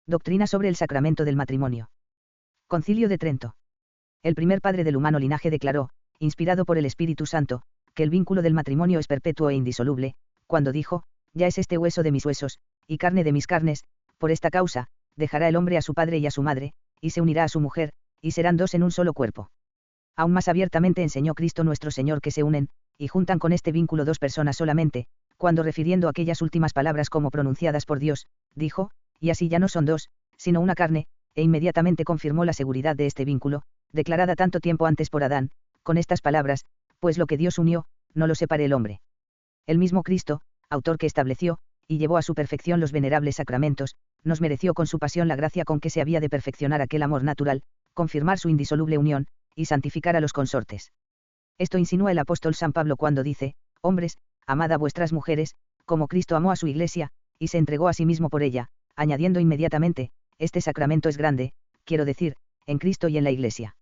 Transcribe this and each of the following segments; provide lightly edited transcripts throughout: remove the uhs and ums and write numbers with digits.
Doctrina sobre el sacramento del matrimonio. Concilio de Trento. El primer padre del humano linaje declaró, inspirado por el Espíritu Santo, que el vínculo del matrimonio es perpetuo e indisoluble, cuando dijo, ya es este hueso de mis huesos, y carne de mis carnes, por esta causa, dejará el hombre a su padre y a su madre, y se unirá a su mujer, y serán dos en un solo cuerpo. Aún más abiertamente enseñó Cristo nuestro Señor que se unen, y juntan con este vínculo dos personas solamente, cuando refiriendo aquellas últimas palabras como pronunciadas por Dios, dijo, y así ya no son dos, sino una carne, e inmediatamente confirmó la seguridad de este vínculo, declarada tanto tiempo antes por Adán, con estas palabras, pues lo que Dios unió, no lo separe el hombre. El mismo Cristo, autor que estableció, y llevó a su perfección los venerables sacramentos, nos mereció con su pasión la gracia con que se había de perfeccionar aquel amor natural, confirmar su indisoluble unión, y santificar a los consortes. Esto insinúa el apóstol San Pablo cuando dice, hombres, amad a vuestras mujeres, como Cristo amó a su iglesia, y se entregó a sí mismo por ella, añadiendo inmediatamente, este sacramento es grande, quiero decir, en Cristo y en la iglesia.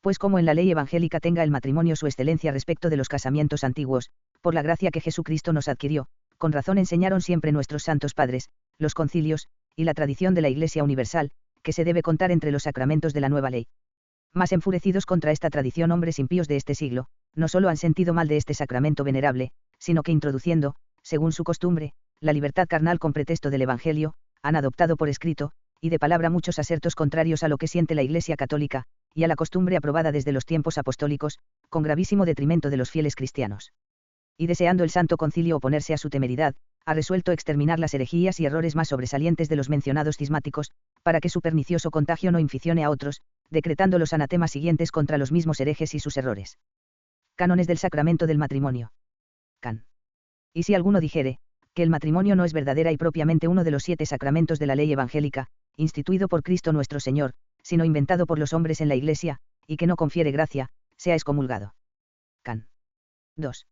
Pues como en la ley evangélica tenga el matrimonio su excelencia respecto de los casamientos antiguos, por la gracia que Jesucristo nos adquirió, con razón enseñaron siempre nuestros santos padres, los concilios, y la tradición de la Iglesia universal, que se debe contar entre los sacramentos de la nueva ley. Más enfurecidos contra esta tradición hombres impíos de este siglo, no solo han sentido mal de este sacramento venerable, sino que introduciendo, según su costumbre, la libertad carnal con pretexto del Evangelio, han adoptado por escrito, y de palabra muchos asertos contrarios a lo que siente la Iglesia católica, y a la costumbre aprobada desde los tiempos apostólicos, con gravísimo detrimento de los fieles cristianos. Y deseando el Santo Concilio oponerse a su temeridad, ha resuelto exterminar las herejías y errores más sobresalientes de los mencionados cismáticos, para que su pernicioso contagio no inficione a otros, decretando los anatemas siguientes contra los mismos herejes y sus errores. Cánones del sacramento del matrimonio. Can. Y si alguno dijere, que el matrimonio no es verdadera y propiamente uno de los 7 sacramentos de la ley evangélica, instituido por Cristo nuestro Señor, sino inventado por los hombres en la Iglesia, y que no confiere gracia, sea excomulgado. Can. 2.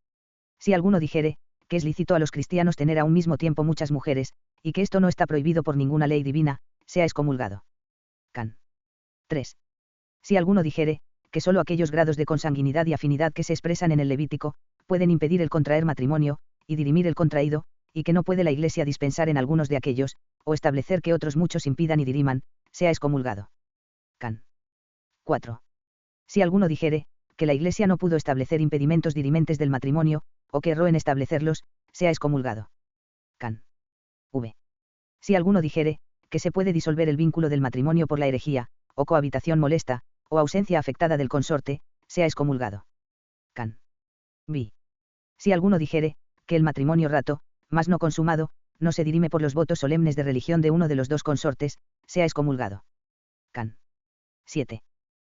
Si alguno dijere, que es lícito a los cristianos tener a un mismo tiempo muchas mujeres, y que esto no está prohibido por ninguna ley divina, sea excomulgado. Can. 3. Si alguno dijere, que sólo aquellos grados de consanguinidad y afinidad que se expresan en el Levítico, pueden impedir el contraer matrimonio, y dirimir el contraído, y que no puede la Iglesia dispensar en algunos de aquellos, o establecer que otros muchos impidan y diriman, sea excomulgado. Can. 4. Si alguno dijere, que la Iglesia no pudo establecer impedimentos dirimentes del matrimonio, o que erró en establecerlos, sea excomulgado. Can. V. Si alguno dijere, que se puede disolver el vínculo del matrimonio por la herejía, o cohabitación molesta, o ausencia afectada del consorte, sea excomulgado. Can. B. Si alguno dijere, que el matrimonio rato, mas no consumado, no se dirime por los votos solemnes de religión de uno de los dos consortes, sea excomulgado. Can. 7.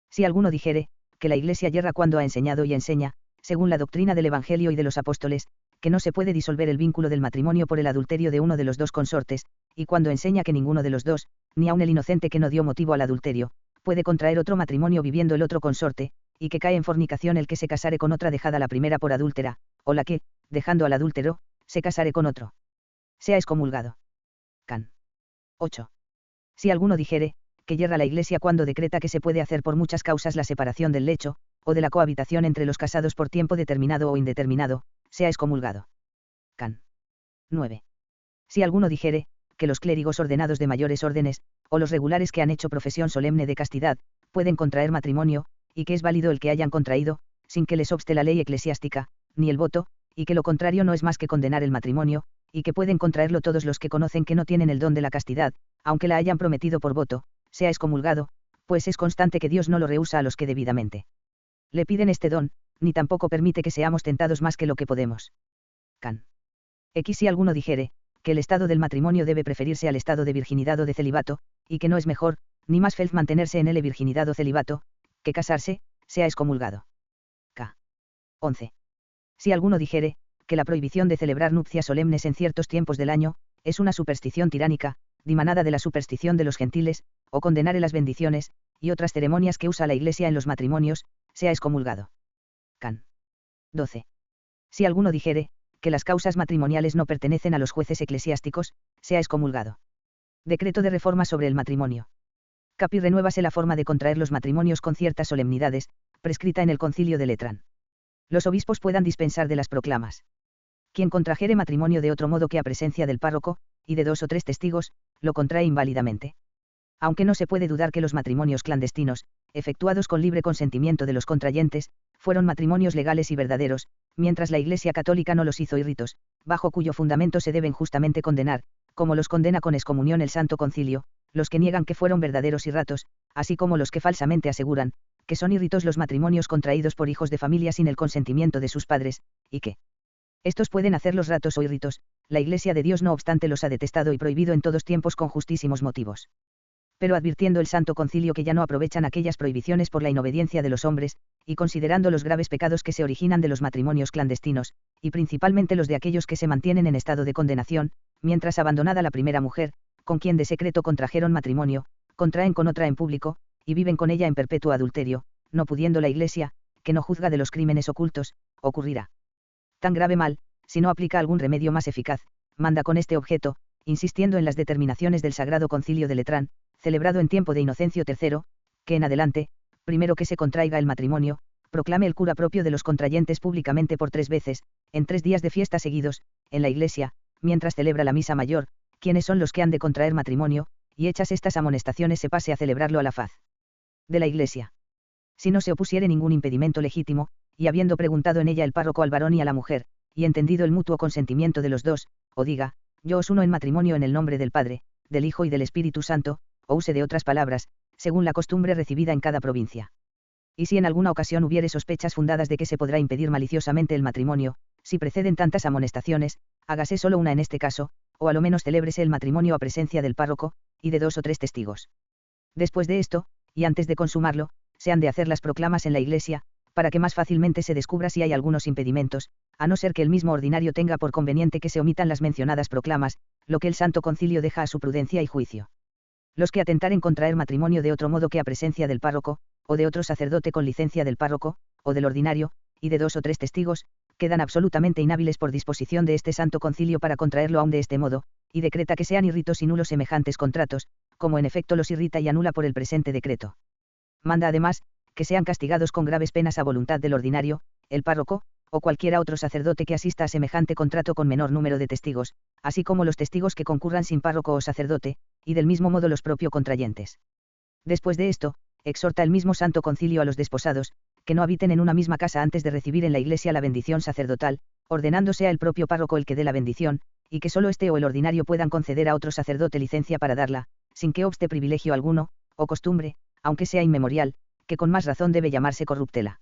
Si alguno dijere, que la Iglesia yerra cuando ha enseñado y enseña, según la doctrina del Evangelio y de los apóstoles, que no se puede disolver el vínculo del matrimonio por el adulterio de uno de los dos consortes, y cuando enseña que ninguno de los dos, ni aun el inocente que no dio motivo al adulterio, puede contraer otro matrimonio viviendo el otro consorte, y que cae en fornicación el que se casare con otra dejada la primera por adúltera, o la que, dejando al adúltero, se casare con otro, sea excomulgado. Can. 8. Si alguno dijere, que yerra la Iglesia cuando decreta que se puede hacer por muchas causas la separación del lecho, o de la cohabitación entre los casados por tiempo determinado o indeterminado, sea excomulgado. Can. 9. Si alguno dijere, que los clérigos ordenados de mayores órdenes, o los regulares que han hecho profesión solemne de castidad, pueden contraer matrimonio, y que es válido el que hayan contraído, sin que les obste la ley eclesiástica, ni el voto, y que lo contrario no es más que condenar el matrimonio, y que pueden contraerlo todos los que conocen que no tienen el don de la castidad, aunque la hayan prometido por voto, sea excomulgado, pues es constante que Dios no lo rehúsa a los que debidamente le piden este don, ni tampoco permite que seamos tentados más que lo que podemos. Can. X. Si alguno dijere, que el estado del matrimonio debe preferirse al estado de virginidad o de celibato, y que no es mejor, ni más feliz mantenerse en él virginidad o celibato, que casarse, sea excomulgado. K. 11. Si alguno dijere, que la prohibición de celebrar nupcias solemnes en ciertos tiempos del año, es una superstición tiránica, dimanada de la superstición de los gentiles, o condenare las bendiciones, y otras ceremonias que usa la Iglesia en los matrimonios, sea excomulgado. Can. 12. Si alguno dijere, que las causas matrimoniales no pertenecen a los jueces eclesiásticos, sea excomulgado. Decreto de reforma sobre el matrimonio. Capi. Renuévase la forma de contraer los matrimonios con ciertas solemnidades, prescrita en el Concilio de Letrán. Los obispos puedan dispensar de las proclamas. Quien contrajere matrimonio de otro modo que a presencia del párroco, y de 2 o 3 testigos, lo contrae inválidamente. Aunque no se puede dudar que los matrimonios clandestinos, efectuados con libre consentimiento de los contrayentes, fueron matrimonios legales y verdaderos, mientras la Iglesia Católica no los hizo y ritos, bajo cuyo fundamento se deben justamente condenar, como los condena con excomunión el Santo Concilio, los que niegan que fueron verdaderos y ratos, así como los que falsamente aseguran, que son irritos los matrimonios contraídos por hijos de familia sin el consentimiento de sus padres, y que estos pueden hacerlos ratos o irritos, la Iglesia de Dios no obstante los ha detestado y prohibido en todos tiempos con justísimos motivos. Pero advirtiendo el Santo Concilio que ya no aprovechan aquellas prohibiciones por la inobediencia de los hombres, y considerando los graves pecados que se originan de los matrimonios clandestinos, y principalmente los de aquellos que se mantienen en estado de condenación, mientras abandonada la primera mujer, con quien de secreto contrajeron matrimonio, contraen con otra en público, y viven con ella en perpetuo adulterio, no pudiendo la Iglesia, que no juzga de los crímenes ocultos, ocurrirá tan grave mal, si no aplica algún remedio más eficaz, manda con este objeto, insistiendo en las determinaciones del Sagrado Concilio de Letrán, celebrado en tiempo de Inocencio III, que en adelante, primero que se contraiga el matrimonio, proclame el cura propio de los contrayentes públicamente por 3 veces, en 3 días de fiesta seguidos, en la Iglesia, mientras celebra la misa mayor, quiénes son los que han de contraer matrimonio, y hechas estas amonestaciones se pase a celebrarlo a la faz de la Iglesia. Si no se opusiere ningún impedimento legítimo, y habiendo preguntado en ella el párroco al varón y a la mujer, y entendido el mutuo consentimiento de los dos, o diga, yo os uno en matrimonio en el nombre del Padre, del Hijo y del Espíritu Santo, o use de otras palabras, según la costumbre recibida en cada provincia. Y si en alguna ocasión hubiere sospechas fundadas de que se podrá impedir maliciosamente el matrimonio, si preceden tantas amonestaciones, hágase solo una en este caso, o a lo menos celébrese el matrimonio a presencia del párroco, y de 2 o 3 testigos. Después de esto, y antes de consumarlo, se han de hacer las proclamas en la Iglesia, para que más fácilmente se descubra si hay algunos impedimentos, a no ser que el mismo ordinario tenga por conveniente que se omitan las mencionadas proclamas, lo que el Santo Concilio deja a su prudencia y juicio. Los que atentaren contraer matrimonio de otro modo que a presencia del párroco, o de otro sacerdote con licencia del párroco, o del ordinario, y de 2 o 3 testigos, quedan absolutamente inhábiles por disposición de este Santo Concilio para contraerlo aún de este modo, y decreta que sean irritos y nulos semejantes contratos, como en efecto los irrita y anula por el presente decreto. Manda además, que sean castigados con graves penas a voluntad del ordinario, el párroco, o cualquiera otro sacerdote que asista a semejante contrato con menor número de testigos, así como los testigos que concurran sin párroco o sacerdote, y del mismo modo los propios contrayentes. Después de esto, exhorta el mismo Santo Concilio a los desposados, que no habiten en una misma casa antes de recibir en la Iglesia la bendición sacerdotal, ordenando sea el propio párroco el que dé la bendición, y que solo éste o el ordinario puedan conceder a otro sacerdote licencia para darla, sin que obste privilegio alguno, o costumbre, aunque sea inmemorial, que con más razón debe llamarse corruptela.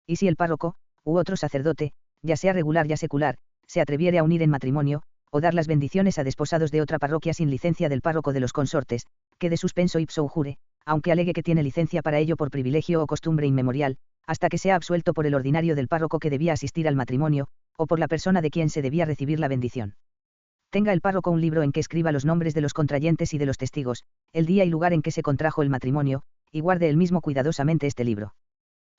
Y si el párroco, u otro sacerdote, ya sea regular ya secular, se atreviere a unir en matrimonio, o dar las bendiciones a desposados de otra parroquia sin licencia del párroco de los consortes, quede suspenso ipso jure, aunque alegue que tiene licencia para ello por privilegio o costumbre inmemorial, hasta que sea absuelto por el ordinario del párroco que debía asistir al matrimonio, o por la persona de quien se debía recibir la bendición. Tenga el párroco un libro en que escriba los nombres de los contrayentes y de los testigos, el día y lugar en que se contrajo el matrimonio, y guarde él mismo cuidadosamente este libro.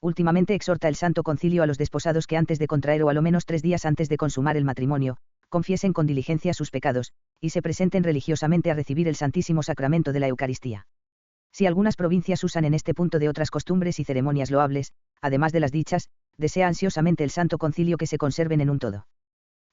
Últimamente exhorta el Santo Concilio a los desposados que antes de contraer o a lo menos 3 días antes de consumar el matrimonio, confiesen con diligencia sus pecados, y se presenten religiosamente a recibir el Santísimo Sacramento de la Eucaristía. Si algunas provincias usan en este punto de otras costumbres y ceremonias loables, además de las dichas, desea ansiosamente el Santo Concilio que se conserven en un todo.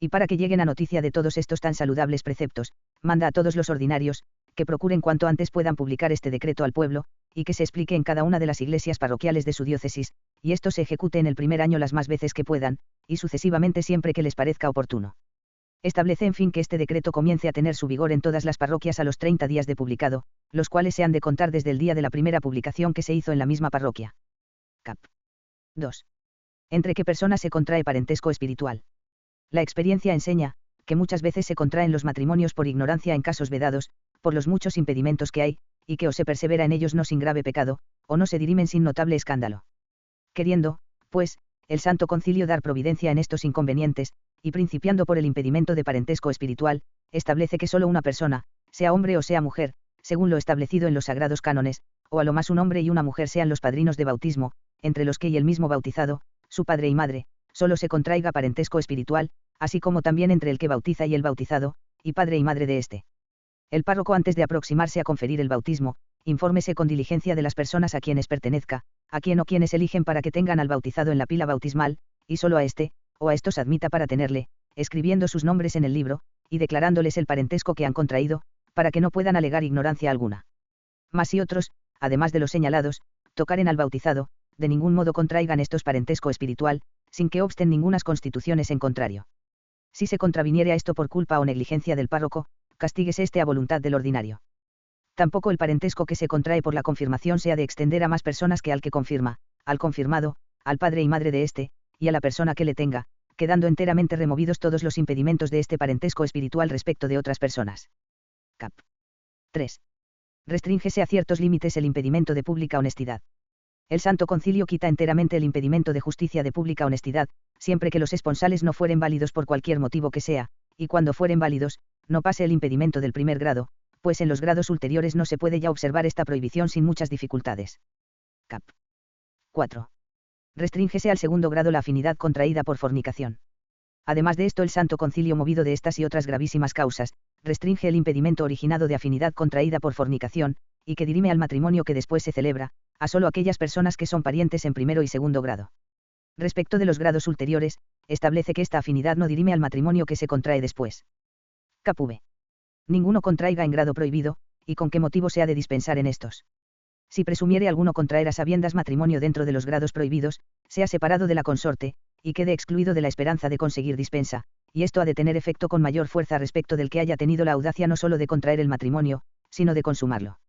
Y para que lleguen a noticia de todos estos tan saludables preceptos, manda a todos los ordinarios, que procuren cuanto antes puedan publicar este decreto al pueblo, y que se explique en cada una de las iglesias parroquiales de su diócesis, y esto se ejecute en el primer año las más veces que puedan, y sucesivamente siempre que les parezca oportuno. Establece en fin que este decreto comience a tener su vigor en todas las parroquias a los 30 días de publicado, los cuales se han de contar desde el día de la primera publicación que se hizo en la misma parroquia. Cap. 2. ¿Entre qué personas se contrae parentesco espiritual? La experiencia enseña, que muchas veces se contraen los matrimonios por ignorancia en casos vedados, por los muchos impedimentos que hay, y que o se persevera en ellos no sin grave pecado, o no se dirimen sin notable escándalo. Queriendo, pues, el Santo Concilio dar providencia en estos inconvenientes, y principiando por el impedimento de parentesco espiritual, establece que solo una persona, sea hombre o sea mujer, según lo establecido en los sagrados cánones, o a lo más un hombre y una mujer sean los padrinos de bautismo, entre los que y el mismo bautizado, su padre y madre, solo se contraiga parentesco espiritual, así como también entre el que bautiza y el bautizado, y padre y madre de éste. El párroco antes de aproximarse a conferir el bautismo, infórmese con diligencia de las personas a quienes pertenezca, a quien o quienes eligen para que tengan al bautizado en la pila bautismal, y solo a este, o a estos admita para tenerle, escribiendo sus nombres en el libro, y declarándoles el parentesco que han contraído, para que no puedan alegar ignorancia alguna. Mas si otros, además de los señalados, tocaren al bautizado, de ningún modo contraigan estos parentesco espiritual, sin que obsten ningunas constituciones en contrario. Si se contraviniere a esto por culpa o negligencia del párroco, castíguese este a voluntad del ordinario. Tampoco el parentesco que se contrae por la confirmación se ha de extender a más personas que al que confirma, al confirmado, al padre y madre de éste, y a la persona que le tenga, quedando enteramente removidos todos los impedimentos de este parentesco espiritual respecto de otras personas. Cap. 3. Restríngese a ciertos límites el impedimento de pública honestidad. El Santo Concilio quita enteramente el impedimento de justicia de pública honestidad, siempre que los esponsales no fueren válidos por cualquier motivo que sea, y cuando fueren válidos, no pase el impedimento del primer grado, pues en los grados ulteriores no se puede ya observar esta prohibición sin muchas dificultades. Cap. 4. Restríngese al segundo grado la afinidad contraída por fornicación. Además de esto, el Santo Concilio, movido de estas y otras gravísimas causas, restringe el impedimento originado de afinidad contraída por fornicación, y que dirime al matrimonio que después se celebra, a solo aquellas personas que son parientes en primero y segundo grado. Respecto de los grados ulteriores, establece que esta afinidad no dirime al matrimonio que se contrae después. Cap. V. Ninguno contraiga en grado prohibido, y con qué motivo se ha de dispensar en estos. Si presumiere alguno contraer a sabiendas matrimonio dentro de los grados prohibidos, sea separado de la consorte, y quede excluido de la esperanza de conseguir dispensa, y esto ha de tener efecto con mayor fuerza respecto del que haya tenido la audacia no solo de contraer el matrimonio, sino de consumarlo.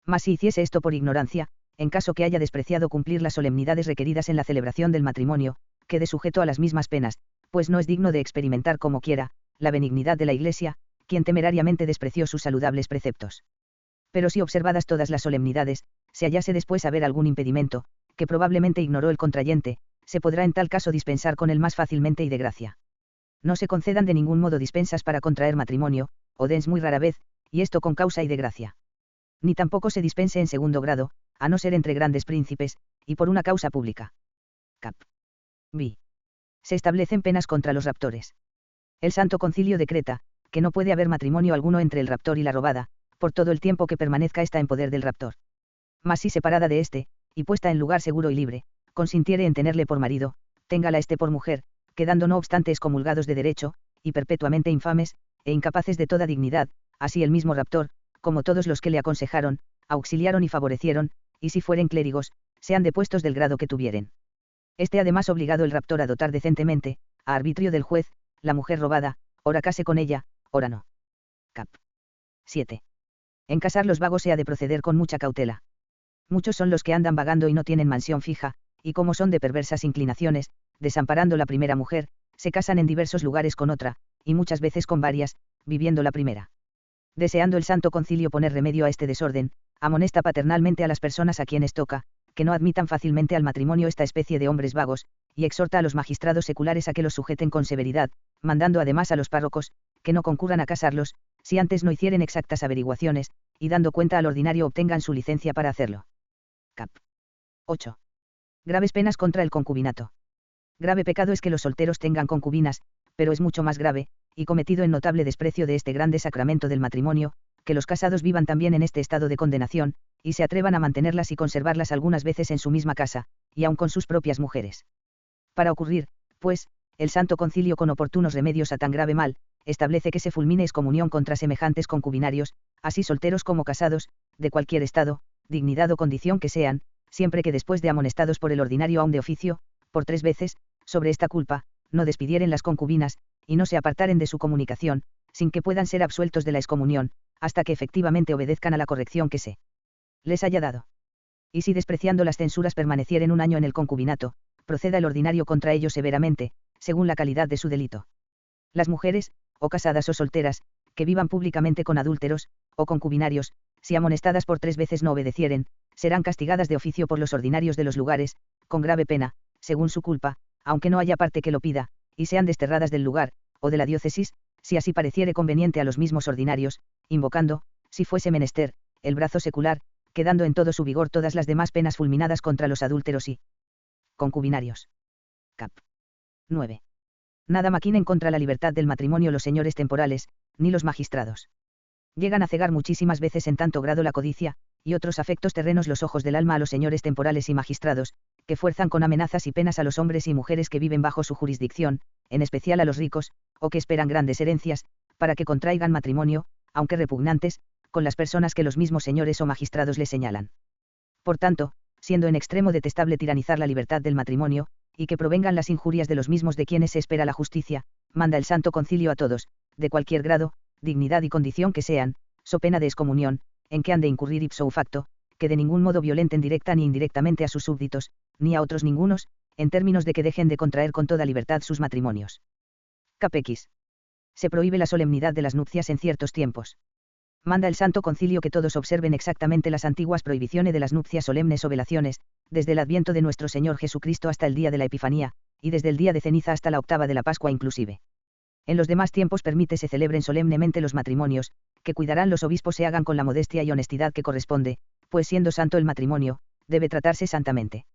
Mas si hiciese esto por ignorancia, en caso que haya despreciado cumplir las solemnidades requeridas en la celebración del matrimonio, quede sujeto a las mismas penas, pues no es digno de experimentar como quiera la benignidad de la Iglesia, quien temerariamente despreció sus saludables preceptos. Pero si observadas todas las solemnidades, se hallase después haber algún impedimento, que probablemente ignoró el contrayente, se podrá en tal caso dispensar con él más fácilmente y de gracia. No se concedan de ningún modo dispensas para contraer matrimonio, o dens muy rara vez, y esto con causa y de gracia. Ni tampoco se dispense en segundo grado, a no ser entre grandes príncipes, y por una causa pública. Cap. B. Se establecen penas contra los raptores. El Santo Concilio decreta, que no puede haber matrimonio alguno entre el raptor y la robada, por todo el tiempo que permanezca ésta en poder del raptor. Mas si separada de éste, y puesta en lugar seguro y libre, consintiere en tenerle por marido, téngala éste por mujer, quedando no obstante excomulgados de derecho, y perpetuamente infames, e incapaces de toda dignidad, así el mismo raptor, como todos los que le aconsejaron, auxiliaron y favorecieron, y si fueren clérigos, sean depuestos del grado que tuvieren. Este además obligado el raptor a dotar decentemente, a arbitrio del juez, la mujer robada, ora case con ella, ora no. Cap. 7. En casar los vagos se ha de proceder con mucha cautela. Muchos son los que andan vagando y no tienen mansión fija, y como son de perversas inclinaciones, desamparando la primera mujer, se casan en diversos lugares con otra, y muchas veces con varias, viviendo la primera. Deseando el Santo Concilio poner remedio a este desorden, amonesta paternalmente a las personas a quienes toca, que no admitan fácilmente al matrimonio esta especie de hombres vagos, y exhorta a los magistrados seculares a que los sujeten con severidad, mandando además a los párrocos, que no concurran a casarlos, si antes no hicieren exactas averiguaciones, y dando cuenta al ordinario obtengan su licencia para hacerlo. Cap. 8. Graves penas contra el concubinato. Grave pecado es que los solteros tengan concubinas, pero es mucho más grave, y cometido en notable desprecio de este grande sacramento del matrimonio, que los casados vivan también en este estado de condenación, y se atrevan a mantenerlas y conservarlas algunas veces en su misma casa, y aun con sus propias mujeres. Para ocurrir, pues, el Santo Concilio con oportunos remedios a tan grave mal, establece que se fulmine excomunión contra semejantes concubinarios, así solteros como casados, de cualquier estado, dignidad o condición que sean, siempre que después de amonestados por el ordinario aun de oficio, por 3 veces, sobre esta culpa, no despidieren las concubinas, y no se apartaren de su comunicación, sin que puedan ser absueltos de la excomunión, hasta que efectivamente obedezcan a la corrección que se les haya dado. Y si despreciando las censuras permanecieren 1 año en el concubinato, proceda el ordinario contra ellos severamente, según la calidad de su delito. Las mujeres, o casadas o solteras, que vivan públicamente con adúlteros, o concubinarios, si amonestadas por 3 veces no obedecieren, serán castigadas de oficio por los ordinarios de los lugares, con grave pena, según su culpa, aunque no haya parte que lo pida, y sean desterradas del lugar, o de la diócesis, si así pareciere conveniente a los mismos ordinarios, invocando, si fuese menester, el brazo secular, quedando en todo su vigor todas las demás penas fulminadas contra los adúlteros y concubinarios. Cap. 9. Nada maquinen contra la libertad del matrimonio los señores temporales, ni los magistrados. Llegan a cegar muchísimas veces en tanto grado la codicia, y otros afectos terrenos los ojos del alma a los señores temporales y magistrados, que fuerzan con amenazas y penas a los hombres y mujeres que viven bajo su jurisdicción, en especial a los ricos, o que esperan grandes herencias, para que contraigan matrimonio, aunque repugnantes, con las personas que los mismos señores o magistrados le señalan. Por tanto, siendo en extremo detestable tiranizar la libertad del matrimonio, y que provengan las injurias de los mismos de quienes se espera la justicia, manda el Santo Concilio a todos, de cualquier grado, dignidad y condición que sean, so pena de excomunión, en que han de incurrir ipso facto, que de ningún modo violenten directa ni indirectamente a sus súbditos, ni a otros ningunos, en términos de que dejen de contraer con toda libertad sus matrimonios. Capx. Se prohíbe la solemnidad de las nupcias en ciertos tiempos. Manda el Santo Concilio que todos observen exactamente las antiguas prohibiciones de las nupcias solemnes o velaciones, desde el adviento de nuestro Señor Jesucristo hasta el día de la Epifanía, y desde el día de ceniza hasta la octava de la Pascua inclusive. En los demás tiempos permite se celebren solemnemente los matrimonios, que cuidarán los obispos se hagan con la modestia y honestidad que corresponde, pues siendo santo el matrimonio, debe tratarse santamente.